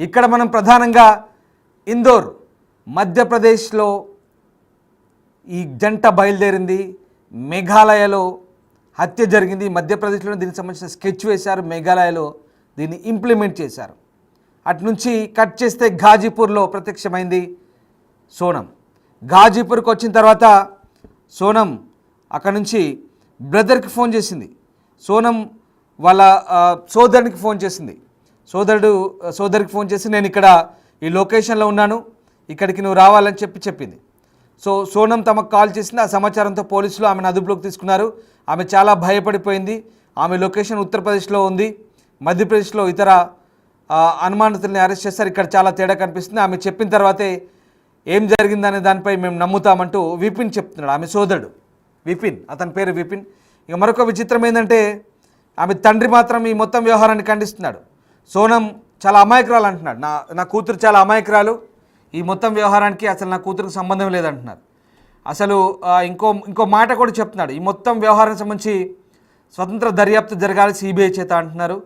ఇక్కడ మనం ప్రధానంగా ఇందోర్ మధ్యప్రదేశ్లో ఈ జంట బయలుదేరింది. మేఘాలయలో హత్య జరిగింది. మధ్యప్రదేశ్లో దీనికి సంబంధించిన స్కెచ్ వేశారు, మేఘాలయలో దీన్ని ఇంప్లిమెంట్ చేశారు. అటు నుంచి కట్ చేస్తే ఘాజీపూర్లో ప్రత్యక్షమైంది సోనం. ఘాజీపూర్కి వచ్చిన తర్వాత సోనం అక్కడ నుంచి బ్రదర్కి ఫోన్ చేసింది. సోనం వాళ్ళ సోదరునికి ఫోన్ చేసింది. సోదరికి ఫోన్ చేసి నేను ఇక్కడ ఈ లొకేషన్లో ఉన్నాను, ఇక్కడికి నువ్వు రావాలని చెప్పింది. సోనం తమకు కాల్ చేసింది. ఆ సమాచారంతో పోలీసులు ఆమెను అదుపులోకి తీసుకున్నారు. ఆమె చాలా భయపడిపోయింది. ఆమె లొకేషన్ ఉత్తరప్రదేశ్లో ఉంది. మధ్యప్రదేశ్లో ఇతర అనుమానితుల్ని అరెస్ట్ చేస్తారు. ఇక్కడ చాలా తేడా కనిపిస్తుంది. ఆమె చెప్పిన తర్వాతే ఏం జరిగిందనే దానిపై మేము నమ్ముతామంటూ విపిన్ చెప్తున్నాడు. ఆమె సోదరుడు విపిన్, అతని పేరు విపిన్. ఇక మరొక విచిత్రం ఏంటంటే ఆమె తండ్రి మాత్రం ఈ మొత్తం వ్యవహారాన్ని ఖండిస్తున్నాడు. సోనం చాలా అమాయకురాలు అంటున్నాడు. నా కూతురు చాలా అమాయకురాలు, ఈ మొత్తం వ్యవహారానికి అసలు నా కూతురుకు సంబంధం లేదంటున్నారు. అసలు ఇంకో మాట కూడా చెప్తున్నాడు. ఈ మొత్తం వ్యవహారం సంబంధించి స్వతంత్ర దర్యాప్తు జరగాలి సిబిఐ చేత అంటున్నారు.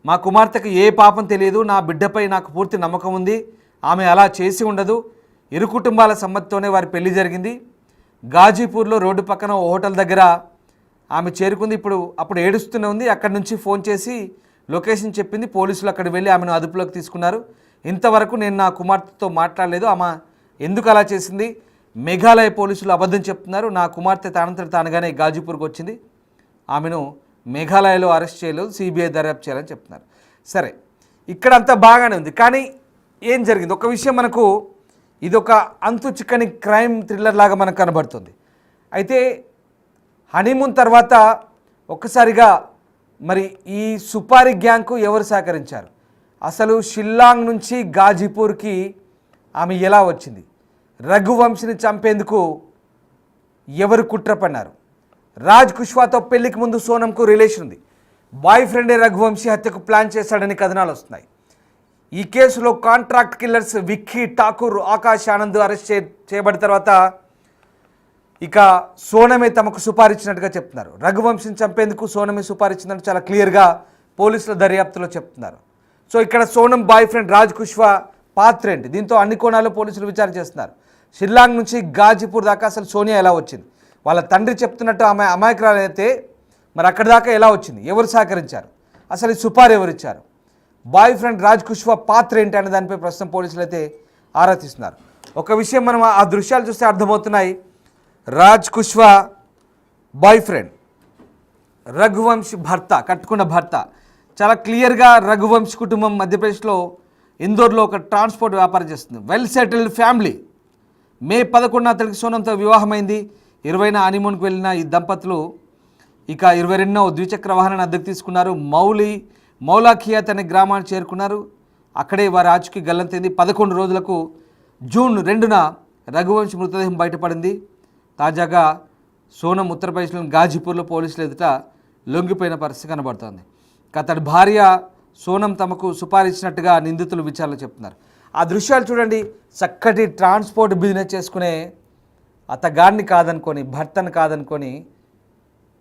మా కుమార్తెకు ఏ పాపం తెలియదు, నా బిడ్డపై నాకు పూర్తి నమ్మకం ఉంది, ఆమె అలా చేసి ఉండదు, ఇరు కుటుంబాల సమ్మతితోనే వారి పెళ్లి జరిగింది. ఘాజీపూర్లో రోడ్డు పక్కన ఓ హోటల్ దగ్గర ఆమె చేరుకుంది. అప్పుడు ఏడుస్తూనే ఉంది. అక్కడి నుంచి ఫోన్ చేసి లొకేషన్ చెప్పింది. పోలీసులు అక్కడికి వెళ్ళి ఆమెను అదుపులోకి తీసుకున్నారు. ఇంతవరకు నేను నా కుమార్తెతో మాట్లాడలేదు, ఆమె ఎందుకు అలా చేసింది, మేఘాలయ పోలీసులు అబద్ధం చెప్తున్నారు, నా కుమార్తె తానంతట తానుగానే ఘాజీపూర్కి వచ్చింది, ఆమెను మేఘాలయలో అరెస్ట్ చేయలేదు, సిబిఐ దర్యాప్తు చేయాలని చెప్తున్నారు. సరే, ఇక్కడ అంతా బాగానే ఉంది. కానీ ఏం జరిగింది, ఒక విషయం మనకు ఇదొక అంతు చిక్కని క్రైమ్ థ్రిల్లర్ లాగా మనకు కనబడుతుంది. అయితే హనీమూన్ తర్వాత ఒక్కసారిగా మరి ఈ సుపారీ గ్యాంగ్కు ఎవరు సహకరించారు, అసలు షిల్లాంగ్ నుంచి ఘాజీపూర్కి ఆమె ఎలా వచ్చింది, రఘువంశిని చంపేందుకు ఎవరు కుట్ర పన్నారు, రాజ్ కుష్వాతో పెళ్లికి ముందు సోనంకు రిలేషన్ ఉంది, బాయ్ ఫ్రెండే రఘువంశీ హత్యకు ప్లాన్ చేశాడని కథనాలు వస్తున్నాయి. ఈ కేసులో contract killers Vicky Thakur, Akash Anand arrest చేయబడిన తర్వాత ఇక సోనమే తమకు సుపారిచ్చినట్టుగా చెప్తున్నారు. రఘువంశీని చంపేందుకు సోనమే సుపారిచ్చిందంటే చాలా క్లియర్గా పోలీసుల దర్యాప్తులో చెప్తున్నారు. సో ఇక్కడ సోనం బాయ్ ఫ్రెండ్ రాజ్ కుష్వా పాత్ర ఏంటి, దీంతో అన్ని కోణాల్లో పోలీసులు విచారణ చేస్తున్నారు. షిల్లాంగ్ నుంచి ఘాజీపూర్ దాకా అసలు సోనియా ఎలా వచ్చింది, వాళ్ళ తండ్రి చెప్తున్నట్టు ఆమె అమాయకురాలు అయితే మరి అక్కడి దాకా ఎలా వచ్చింది, ఎవరు సహకరించారు, అసలు ఈ సుపారీ ఎవరు ఇచ్చారు, బాయ్ ఫ్రెండ్ రాజ్ కుష్వా పాత్ర ఏంటి అనే దానిపై ప్రస్తుతం పోలీసులు అయితే ఆరా తీస్తున్నారు. ఒక విషయం మనం ఆ దృశ్యాలు చూస్తే అర్థమవుతున్నాయి. రాజ్ కుష్వా బాయ్ ఫ్రెండ్, రఘువంశ్ భర్త, కట్టుకున్న భర్త, చాలా క్లియర్గా రఘువంశ్ కుటుంబం మధ్యప్రదేశ్లో ఇందోర్లో ఒక ట్రాన్స్పోర్ట్ వ్యాపారం చేస్తుంది. Well settled family. మే 11న అతనికి సోనంతో వివాహమైంది. 20న హనీమూన్కి వెళ్ళిన ఈ దంపతులు ఇక 22న ద్విచక్ర వాహనాన్ని అద్దెకు తీసుకున్నారు. మౌలాఖియాత్ అనే గ్రామాన్ని చేరుకున్నారు. అక్కడే వారి ఆచూకీ గల్లంతైంది. 11 రోజులకు జూన్ 2న రఘువంశ్ మృతదేహం బయటపడింది. తాజాగా సోనం ఉత్తరప్రదేశ్లోని ఘాజీపూర్లో పోలీసులు ఎదుట లొంగిపోయిన పరిస్థితి కనబడుతోంది. అతడి భార్య సోనం తమకు సుపారిచ్చినట్టుగా నిందితులు విచారణలో చెప్తున్నారు. ఆ దృశ్యాలు చూడండి. చక్కటి ట్రాన్స్పోర్ట్ బిజినెస్ చేసుకునే అతగాడిని కాదనుకొని, భర్తను కాదనుకొని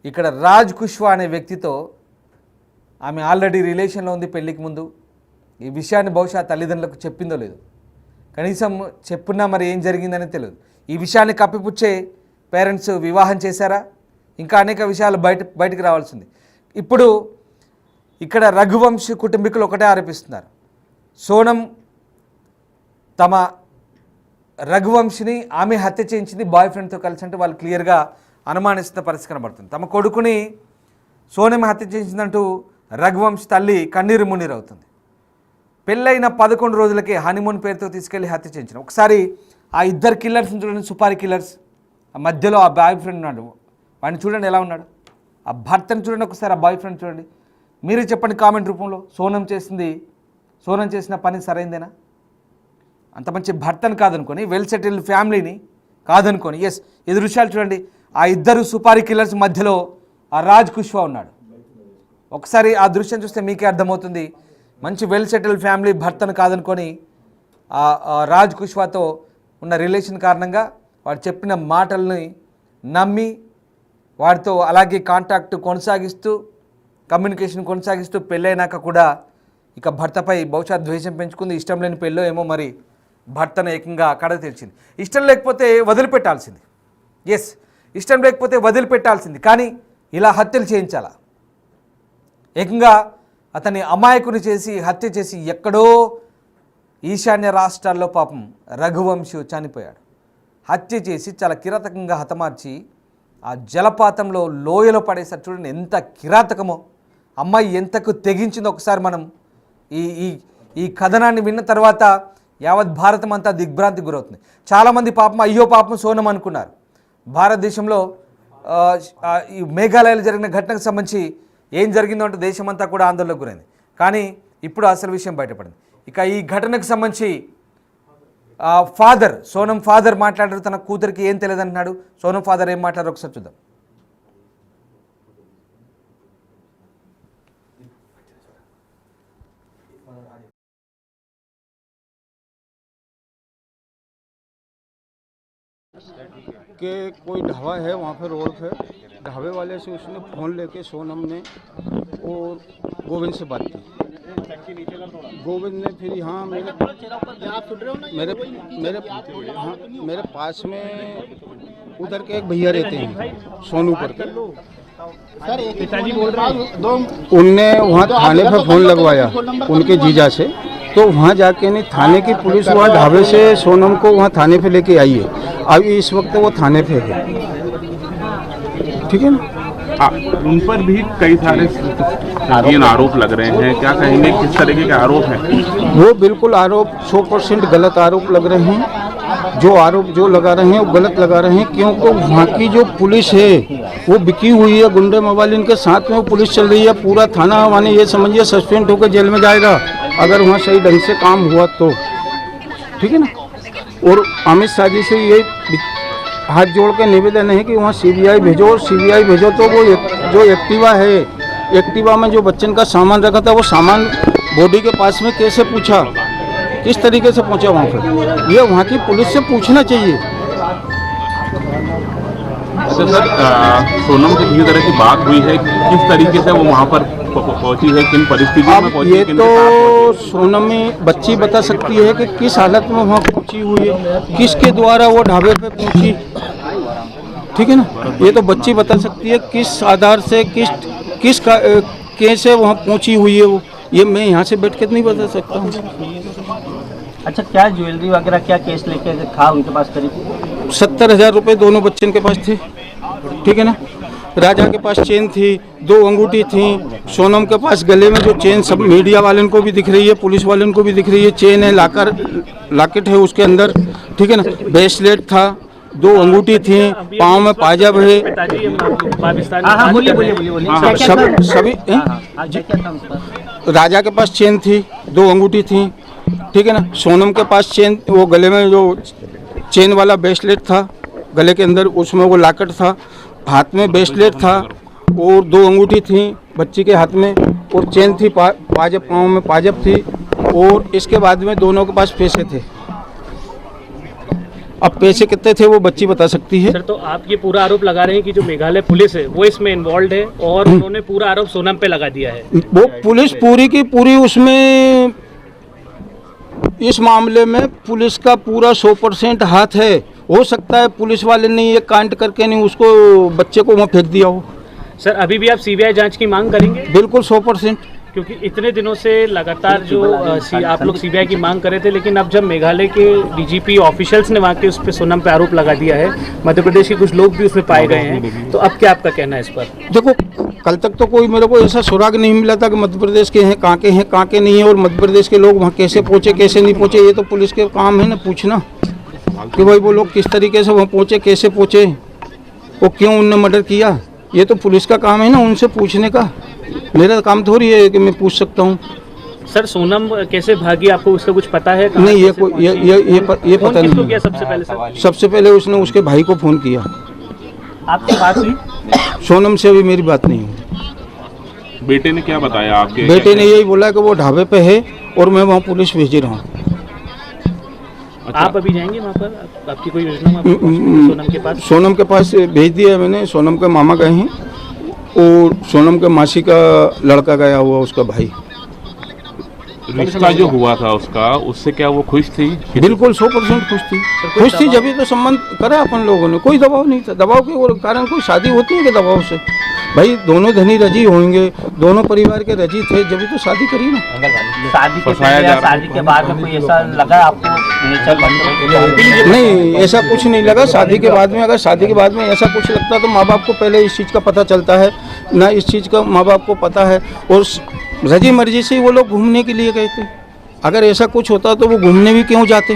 ఇక్కడ రాజ్ కుష్వా అనే వ్యక్తితో ఆమె ఆల్రెడీ రిలేషన్లో ఉంది పెళ్ళికి ముందు. ఈ విషయాన్ని బహుశా తల్లిదండ్రులకు చెప్పిందో లేదు, కనీసం చెప్పున్నా మరి ఏం జరిగిందని తెలియదు. ఈ విషయాన్ని కప్పిపుచ్చే పేరెంట్స్ వివాహం చేశారా, ఇంకా అనేక విషయాలు బయటకు రావాల్సింది. ఇప్పుడు ఇక్కడ రఘువంశ్ కుటుంబీకులు ఒకటే ఆరోపిస్తున్నారు, సోనం తమ రఘువంశిని ఆమె హత్య చేయించింది బాయ్ ఫ్రెండ్తో కలిసి అంటే వాళ్ళు క్లియర్గా అనుమానిస్తున్న పరిస్థితి కనబడుతుంది. తమ కొడుకుని సోనం హత్య చేయించిందంటూ రఘువంశ్ తల్లి కన్నీరు మున్నీరు అవుతుంది. పెళ్ళైన 11 రోజులకే హనీమూన్ పేరుతో తీసుకెళ్లి హత్య చేయించిన. ఒకసారి ఆ ఇద్దరు కిల్లర్స్ని చూడండి, సుపారీ కిల్లర్స్. ఆ మధ్యలో ఆ బాయ్ ఫ్రెండ్ ఉన్నాడు, వాడిని చూడండి ఎలా ఉన్నాడు. ఆ భర్తను చూడండి ఒకసారి, ఆ బాయ్ ఫ్రెండ్ చూడండి. మీరే చెప్పండి కామెంట్ రూపంలో, సోనం చేసిన పని సరైందేనా? అంత మంచి భర్తను కాదనుకొని, వెల్ సెటిల్డ్ ఫ్యామిలీని కాదనుకొని, ఎస్ ఈ దృశ్యాలు చూడండి. ఆ ఇద్దరు సుపారీ కిల్లర్స్ మధ్యలో ఆ రాజ్ కుష్వా ఉన్నాడు. ఒకసారి ఆ దృశ్యం చూస్తే మీకే అర్థమవుతుంది. మంచి వెల్ సెటిల్డ్ ఫ్యామిలీ భర్తను కాదనుకొని ఆ రాజ్ కుష్వాతో ఉన్న రిలేషన్ కారణంగా వాడు చెప్పిన మాటల్ని నమ్మి వాడితో అలాగే కాంటాక్ట్ కొనసాగిస్తూ, కమ్యూనికేషన్ కొనసాగిస్తూ పెళ్ళైనాక కూడా ఇక భర్తపై బహుశా ద్వేషం పెంచుకుంది, ఇష్టం లేని పెళ్ళో ఏమో మరి భర్తను ఏకంగా అక్కడ తెలిసింది. ఇష్టం లేకపోతే వదిలిపెట్టాల్సింది, ఎస్ ఇష్టం లేకపోతే వదిలిపెట్టాల్సింది, కానీ ఇలా హత్యలు చేయించాలా? ఏకంగా అతన్ని అమాయకుని చేసి హత్య చేసి ఎక్కడో ఈశాన్య రాష్ట్రాల్లో పాపం రఘువంశు చనిపోయాడు. హత్య చేసి చాలా కిరాతకంగా హతమార్చి ఆ జలపాతంలో లోయలో పడేసారు. చూడండి ఎంత కిరాతకమో, అమ్మాయి ఎంతకు తెగించిందో ఒకసారి మనం ఈ కథనాన్ని విన్న తర్వాత యావత్ భారతం అంతా దిగ్భ్రాంతికి గురవుతుంది. చాలామంది పాపం అయ్యో పాపం సోనం అనుకున్నారు. భారతదేశంలో ఈ మేఘాలయలో జరిగిన ఘటనకు సంబంధించి ఏం జరిగిందో అంటే దేశమంతా కూడా ఆందోళనకు గురైంది. కానీ ఇప్పుడు అసలు విషయం బయటపడింది. ఇక ఈ ఘటనకు సంబంధించి ఫాదర్, సోనం ఫాదర్ మాట్లాడారు, తన కూతురికి ఏం తెలియదంటున్నాడు. సోనం ఫాదర్ ఏం మాట్లాడారు ఒకసారి చూద్దాం. कि कोई ढाबा है वहाँ पे रोड पे, ढाबे वाले से उसने फ़ोन लेके सोनम ने और गोविंद से बात की। गोविंद ने फिर यहाँ मेरे पास में उधर के एक भैया रहते हैं सोनू करके, पिताजी बोल रहे हैं। उनने वहाँ थाने पे फ़ोन लगवाया उनके जीजा से, तो वहाँ जाके नहीं थाने की पुलिस वहाँ ढाबे से सोनम को वहाँ थाने पे लेके आई है। अभी इस वक्त वो थाने पे है, ठीक है ना। उन पर भी कई सारे आरोप लग रहे हैं, क्या कहेंगे किस तरीके के आरोप हैं? वो बिल्कुल आरोप 100% गलत आरोप लग रहे हैं। जो आरोप जो लगा रहे हैं वो गलत लगा रहे हैं, क्योंकि वहाँ की जो पुलिस है वो बिकी हुई है, गुंडे मोबाइल इनके साथ में वो पुलिस चल रही है। पूरा थाना माने ये समझिए सस्पेंड होकर जेल में जाएगा अगर वहाँ सही ढंग से काम हुआ तो, ठीक है ना। और अमित शाह जी से ये हाथ जोड़ के निवेदन है कि वहाँ सीबीआई भेजो, और सीबीआई भेजो तो वो जो एक्टिवा है, एक्टिवा में जो बच्चन का सामान रखा था वो सामान बॉडी के पास में कैसे पूछा, किस तरीके से पहुँचा वहाँ पर, ये वहाँ की पुलिस से पूछना चाहिए। अच्छा सर, सोनम से किसी तरह की बात हुई है, किस तरीके से वो वहाँ पर पहुँची है, किन परिस्थितियों में पहुँची? ये तो सोनम बच्ची बता सकती है कि किस हालत में वहाँ पहुँची हुई है, किसके द्वारा वो ढाबे पे पहुँची, ठीक है ना। ये तो बच्ची बता सकती है किस आधार से किस कैसे वहाँ पहुँची हुई है वो, ये मैं यहाँ से बैठ के नहीं बता सकता हूँ। अच्छा, क्या ज्वेलरी वगैरह क्या केस लेके था उनके पास? करीब 70,000 रुपये दोनों बच्चन के पास थे, ठीक है ना। राजा के पास चेन थी, 2 अंगूठी थी, सोनम के पास गले में जो चेन सब मीडिया वालों को भी दिख रही है, पुलिस वालों को भी दिख रही है, चेन है, लॉकेट है उसके अंदर, ठीक है ना। ब्रेसलेट था, 2 अंगूठी थी, पाँव में पायजाब है, सभी। राजा के पास चेन थी, 2 अंगूठी थी, ठीक है ना। सोनम के पास चेन, वो गले में जो चेन वाला ब्रेसलेट था गले के अंदर, उसमें वो लॉकेट था, हाथ में ब्रेसलेट था और 2 अंगूठी थी बच्ची के हाथ में, और चेन थी, पायजाब, पाँव में पायजाब थी, और इसके बाद में दोनों के पास पैसे थे। अब पैसे कितने थे वो बच्ची बता सकती है। सर, तो आप ये पूरा आरोप लगा रहे हैं कि जो मेघालय पुलिस है वो इसमें इन्वॉल्व है और उन्होंने पूरा आरोप सोनम पे लगा दिया है। वो पुलिस पूरी की पूरी उसमें, इस मामले में पुलिस का पूरा 100% हाथ है। हो सकता है पुलिस वाले ने ये कांड करके नहीं उसको बच्चे को वहाँ फेंक दिया हो। सर, अभी भी आप सीबीआई जांच की मांग करेंगे? बिल्कुल 100%। क्योंकि इतने दिनों से लगातार जो आप लोग सीबीआई की मांग कर रहे थे, लेकिन अब जब मेघालय के डीजीपी ऑफिशियल्स ने वहाँ के उस पर सोनम पे आरोप लगा दिया है, मध्य प्रदेश के कुछ लोग भी उसमें पाए गए हैं, तो अब क्या आपका कहना है इस पर? देखो, कल तक तो कोई मेरे को ऐसा सुराग नहीं मिला था कि मध्य प्रदेश के हैं, कहाँ के नहीं है, और मध्य प्रदेश के लोग वहाँ कैसे पहुँचे कैसे नहीं पहुँचे, ये तो पुलिस के काम है ना पूछना कि भाई वो लोग किस तरीके से वहाँ पहुँचे, कैसे पहुँचे, वो क्यों उनने मर्डर किया। ये तो पुलिस का काम है ना उनसे पूछने का, मेरा काम थोड़ी है कि मैं पूछ सकता हूँ। सर, सोनम कैसे भागी, आपको उसका कुछ पता है? नहीं, ये पता नहीं। किया सबसे पहले? सर, सबसे पहले उसने उसके भाई को फ़ोन किया। आपकी बात हुई? सोनम से अभी मेरी बात नहीं हुई। बेटे ने क्या बताया आपके? बेटे ने यही बोला कि वो ढाबे पे है और मैं वहाँ पुलिस भेज रहा हूँ। अच्छा। आप अभी जाएंगे वहाँ पर? आपकी कोई योजना सोनम के पास? सोनम के पास भेज दिया है मैंने। सोनम के मामा गए हैं और सोनम के मासी का लड़का गया हुआ, उसका भाई। रिश्ता जो हुआ था उसका, उससे क्या वो खुश थी? बिल्कुल 100% खुश थी जब तो संबंध करा अपन लोगों ने, कोई दबाव नहीं था। दबाव के कारण कोई शादी होती है कि दबाव से? भाई दोनों धनी रजी होंगे, दोनों परिवार के रजी थे, जब तो शादी करी ना। शादी के पहले या शादी के बाद में कोई ऐसा लगा आपको नेचर बंद? नहीं, ऐसा कुछ नहीं लगा। शादी के बाद में, अगर शादी के बाद में ऐसा कुछ लगता तो माँ बाप को पहले इस चीज़ का पता चलता है ना, इस चीज़ का माँ बाप को पता है, और रजी मर्जी से वो लोग घूमने के लिए गए थे। अगर ऐसा कुछ होता तो वो घूमने भी क्यों जाते?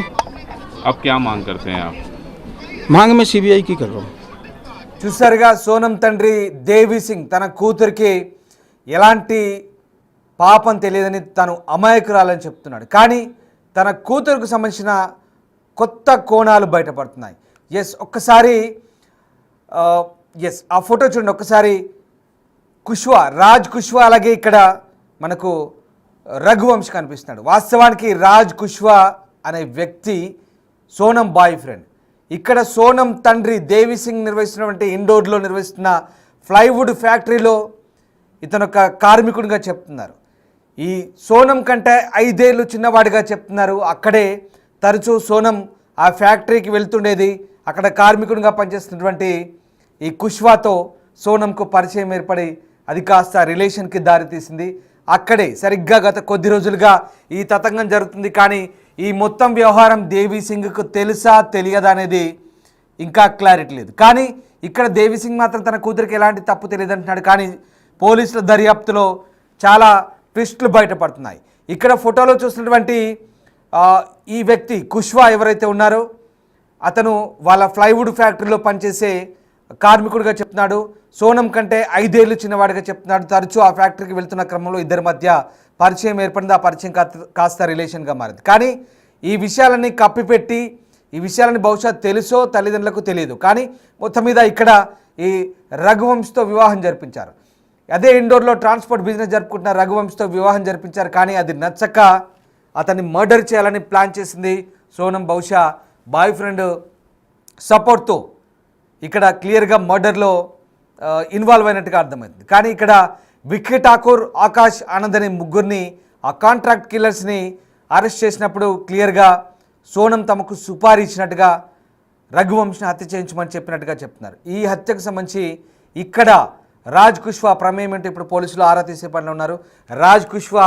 अब क्या मांग करते हैं आप? मांग में CBI की कर रहा हूँ। చూసారుగా సోనం తండ్రి దేవి సింగ్ తన కూతురికి ఎలాంటి పాపం తెలియదని తను అమాయకురాలని చెప్తున్నాడు. కానీ తన కూతురుకు సంబంధించిన కొత్త కోణాలు బయటపడుతున్నాయి. ఒక్కసారి ఆ ఫోటో చూడండి ఒక్కసారి. కుష్వా, రాజ్ కుష్వా, అలాగే ఇక్కడ మనకు రఘువంశ్ కనిపిస్తున్నాడు. వాస్తవానికి రాజ్ కుష్వా అనే వ్యక్తి సోనం బాయ్ ఫ్రెండ్. ఇక్కడ సోనం తండ్రి దేవి సింగ్ నిర్వహిస్తున్నటువంటి ఇండోర్లో నిర్వహిస్తున్న ప్లైవుడ్ ఫ్యాక్టరీలో ఇతను ఒక కార్మికుడిగా చెప్తున్నారు. ఈ సోనం కంటే 5 ఏళ్ళు చిన్నవాడిగా చెప్తున్నారు. అక్కడే తరచూ సోనం ఆ ఫ్యాక్టరీకి వెళ్తుండేది. అక్కడ కార్మికుడిగా పనిచేస్తున్నటువంటి ఈ కుష్వాతో సోనంకు పరిచయం ఏర్పడి అది కాస్త రిలేషన్కి దారితీసింది. అక్కడే సరిగ్గా గత కొద్ది రోజులుగా ఈ తతంగం జరుగుతుంది. కానీ ఈ మొత్తం వ్యవహారం దేవి సింగ్కు తెలుసా తెలియదా అనేది ఇంకా క్లారిటీ లేదు. కానీ ఇక్కడ దేవి సింగ్ మాత్రం తన కూతురికి ఎలాంటి తప్పు తెలియదు అంటున్నాడు. కానీ పోలీసుల దర్యాప్తులో చాలా ట్విస్టులు బయటపడుతున్నాయి. ఇక్కడ ఫోటోలో చూసినటువంటి ఈ వ్యక్తి కుష్వా ఎవరైతే ఉన్నారో అతను వాళ్ళ ప్లైవుడ్ ఫ్యాక్టరీలో పనిచేసే కార్మికుడిగా చెప్తున్నాడు. సోనం కంటే 5 ఏళ్ళు చిన్నవాడిగా చెప్తున్నాడు. తరచూ ఆ ఫ్యాక్టరీకి వెళ్తున్న క్రమంలో ఇద్దరి మధ్య పరిచయం ఏర్పడింది. ఆ పరిచయం కాస్త రిలేషన్గా మారింది. కానీ ఈ విషయాలన్నీ కప్పిపెట్టి, ఈ విషయాలని బహుశా తెలుసో తల్లిదండ్రులకు తెలియదు. కానీ మొత్తం మీద ఇక్కడ ఈ రఘువంశ్తో వివాహం జరిపించారు. అదే ఇండోర్లో ట్రాన్స్పోర్ట్ బిజినెస్ జరుపుకుంటున్న రఘువంశ్తో వివాహం జరిపించారు. కానీ అది నచ్చక అతన్ని మర్డర్ చేయాలని ప్లాన్ చేసింది సోనం. బహుశా బాయ్ ఫ్రెండ్ సపోర్ట్తో ఇక్కడ క్లియర్గా మర్డర్లో ఇన్వాల్వ్ అయినట్టుగా అర్థమవుతుంది. కానీ ఇక్కడ విక్కీ ఠాకూర్, ఆకాష్ ఆనంద్ అనే ముగ్గురిని, ఆ కాంట్రాక్ట్ కిల్లర్స్ని అరెస్ట్ చేసినప్పుడు క్లియర్గా సోనం తమకు సుపారీ ఇచ్చినట్టుగా రఘువంశ్ని హత్య చేయించమని చెప్పినట్టుగా చెప్తున్నారు. ఈ హత్యకు సంబంధించి ఇక్కడ రాజ్ కుష్వా ప్రమేయం ఏంటో ఇప్పుడు పోలీసులు ఆరా తీసే పనిలో ఉన్నారు. రాజ్ కుష్వా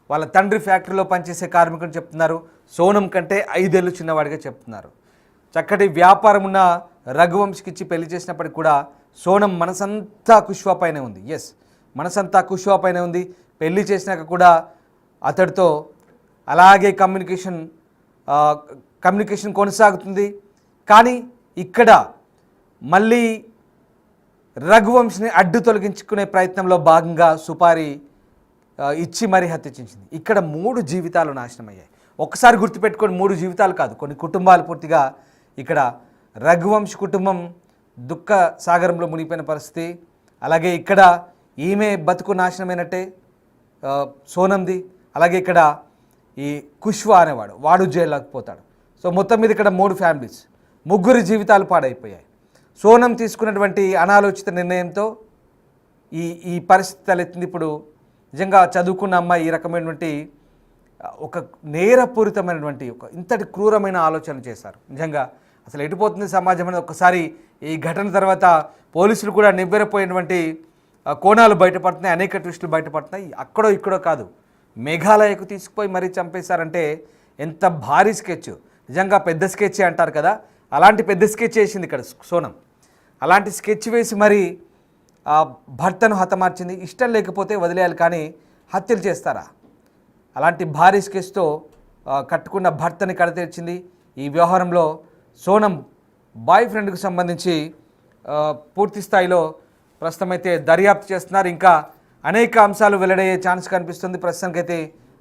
వాళ్ళ తండ్రి ఫ్యాక్టరీలో పనిచేసే కార్మికుని చెప్తున్నారు. సోనం కంటే 5 ఏళ్ళు చిన్నవాడిగా చెప్తున్నారు. చక్కటి వ్యాపారం ఉన్న రఘువంశ్కి ఇచ్చి పెళ్లి చేసినప్పటికీ కూడా సోనం మనసంతా కుష్వా పైనే ఉంది. మనసంతా కుష్వా పైనే ఉంది. పెళ్లి చేసినాక కూడా అతడితో అలాగే కమ్యూనికేషన్ కొనసాగుతుంది. కానీ ఇక్కడ మళ్ళీ రఘువంశ్ని అడ్డు తొలగించుకునే ప్రయత్నంలో భాగంగా సుపారీ ఇచ్చి మరీ హత్య చేసింది. ఇక్కడ 3 జీవితాలు నాశనం అయ్యాయి. ఒక్కసారి గుర్తుపెట్టుకొని 3 జీవితాలు కాదు, కొన్ని కుటుంబాలు పూర్తిగా ఇక్కడ రఘువంశ్ కుటుంబం దుఃఖ సాగరంలో మునిగిపోయిన పరిస్థితి. అలాగే ఇక్కడ ఈమె బతుకు నాశనమైనట్టే సోనంది. అలాగే ఇక్కడ ఈ కుష్వా అనేవాడు, వాడు జైల్లోకి పోతాడు. సో మొత్తం మీద ఇక్కడ 3 ఫ్యామిలీస్, 3 జీవితాలు పాడైపోయాయి. సోనం తీసుకున్నటువంటి అనాలోచిత నిర్ణయంతో ఈ పరిస్థితి తలెత్తింది. ఇప్పుడు నిజంగా చదువుకున్న అమ్మాయి ఈ రకమైనటువంటి ఒక నేరపూరితమైనటువంటి ఒక ఇంతటి క్రూరమైన ఆలోచన చేశారు. నిజంగా అసలు ఎటుపోతుంది సమాజం అనేది ఒక్కసారి ఈ ఘటన తర్వాత పోలీసులు కూడా నివ్వెరపోయినటువంటి కోణాలు బయటపడుతున్నాయి. అనేక ట్విస్టులు బయటపడుతున్నాయి. అక్కడో ఇక్కడో కాదు, మేఘాలయకు తీసుకుపోయి మరీ చంపేశారంటే ఎంత భారీ స్కెచ్. నిజంగా పెద్ద స్కెచ్ అంటారు కదా, అలాంటి పెద్ద స్కెచ్ వేసింది ఇక్కడ సోనం. అలాంటి స్కెచ్ వేసి మరి భర్తను హతమార్చింది. ఇష్టం లేకపోతే వదిలేయాలి, కానీ హత్యలు చేస్తారా? అలాంటి భారీ స్కెచ్తో కట్టుకున్న భర్తని కడతీర్చింది. ఈ వ్యవహారంలో సోనం బాయ్ ఫ్రెండ్కు సంబంధించి పూర్తి స్థాయిలో ప్రస్తుతం అయితే దర్యాప్తు చేస్తున్నారు. ఇంకా అనేక అంశాలు వెల్లడయ్యే ఛాన్స్ కనిపిస్తుంది. ప్రస్తుతానికైతే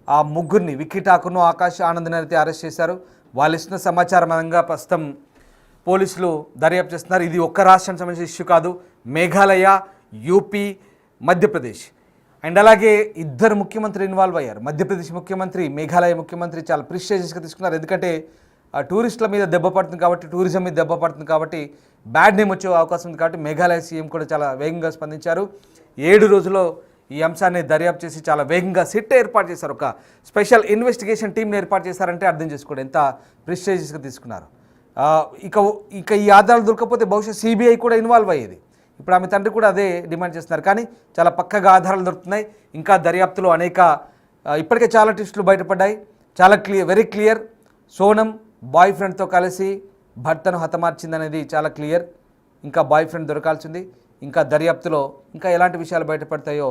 ఆ 3 విక్కీ ఠాకూర్ను, ఆకాష్ ఆనంద్ని అయితే అరెస్ట్ చేశారు. వాళ్ళు ఇస్తున్న సమాచారం ఆధారంగా ప్రస్తుతం పోలీసులు దర్యాప్తు చేస్తున్నారు. ఇది ఒక్క రాష్ట్రానికి సంబంధించిన ఇష్యూ కాదు. మేఘాలయ, యూపీ, మధ్యప్రదేశ్ అండ్ అలాగే 2 ముఖ్యమంత్రులు ఇన్వాల్వ్ అయ్యారు. మధ్యప్రదేశ్ ముఖ్యమంత్రి, మేఘాలయ ముఖ్యమంత్రి చాలా ప్రిస్టేజియస్గా తీసుకున్నారు. ఎందుకంటే టూరిస్టుల మీద దెబ్బ పడుతుంది కాబట్టి, టూరిజం మీద దెబ్బ పడుతుంది కాబట్టి, బ్యాడ్ నేమ్ వచ్చే అవకాశం ఉంది కాబట్టి మేఘాలయ సీఎం కూడా చాలా వేగంగా స్పందించారు. 7 రోజుల్లో ఈ అంశాన్ని దర్యాప్తు చేసి చాలా వేగంగా సిట్ ఏర్పాటు చేశారు. ఒక స్పెషల్ ఇన్వెస్టిగేషన్ టీంని ఏర్పాటు చేశారంటే అర్థం చేసుకోండి ఎంత ప్రెస్టేజియస్గా తీసుకున్నారు. ఇక ఈ ఆధారాలు దొరకకపోతే బహుశా సిబిఐ కూడా ఇన్వాల్వ్ అయ్యేది. ఇప్పుడు ఆమె తండ్రి కూడా అదే డిమాండ్ చేస్తున్నారు. కానీ చాలా పక్కగా ఆధారాలు దొరుకుతున్నాయి. ఇంకా దర్యాప్తులో ఇప్పటికే చాలా ట్విస్టులు బయటపడ్డాయి. చాలా వెరీ క్లియర్. సోనం బాయ్ ఫ్రెండ్తో కలిసి భర్తను హతమార్చిందనేది చాలా క్లియర్. ఇంకా బాయ్ ఫ్రెండ్ దొరకాల్సింది. ఇంకా దర్యాప్తులో ఇంకా ఎలాంటి విషయాలు బయటపడతాయో